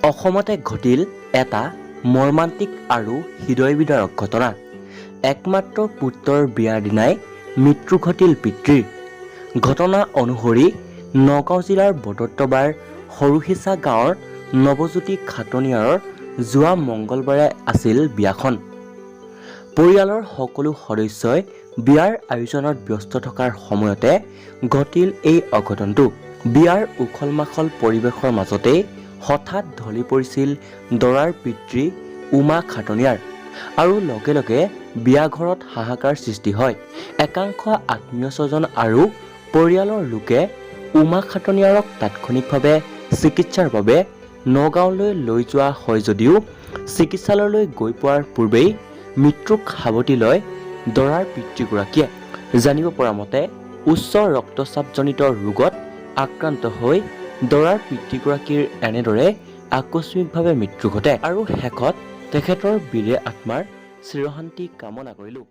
অসমতে ঘটিল এটা মৰ্মান্তিক আৰু হৃদয়বিদাৰক ঘটনা। একমাত্ৰ পুত্ৰৰ বিয়াৰ দিনাই মৃত্যু ঘটিল পিতৃৰ। ঘটনা অনুসৰি নগাঁও জিলাৰ বটদ্ৰৱাৰ সৰুসিছা গাঁৱৰ নৱজ্যোতি খাটনিয়াৰৰ যোৱা মঙলবাৰে আছিল বিয়াখন। পৰিয়ালৰ সকলো সদস্যই বিয়াৰ আয়োজনত ব্যস্ত থকাৰ সময়তে ঘটিল এই অঘটনটো। বিয়াৰ উখল মাখল পৰিৱেশৰ মাজতেই হঠাৎ ঢলি পৰিছিল দৰাৰ পিতৃ উমা খাটনিয়াৰ আৰু লগে লগে বিয়াঘৰত হাহাকাৰ সৃষ্টি হয়। একাংশ আত্মীয় স্বজন আৰু পৰিয়ালৰ লোকে উমা খাটনিয়াৰক তাৎক্ষণিকভাৱে চিকিৎসাৰ বাবে নগাঁৱলৈ লৈ যোৱা হয় যদিও চিকিৎসালয়লৈ গৈ পোৱাৰ পূৰ্বেই মৃত্যুক সাৱটি লয় দৰাৰ পিতৃগৰাকীয়ে। জানিব পৰা মতে উচ্চ ৰক্তচাপজনিত ৰোগত আক্ৰান্ত হৈ দৰাৰ পিতৃগৰাকীৰ এনেদৰে আকস্মিকভাৱে মৃত্যু ঘটে আৰু শেষত তেখেতৰ বীৰে আত্মাৰ চিৰশান্তি কামনা কৰিলোঁ।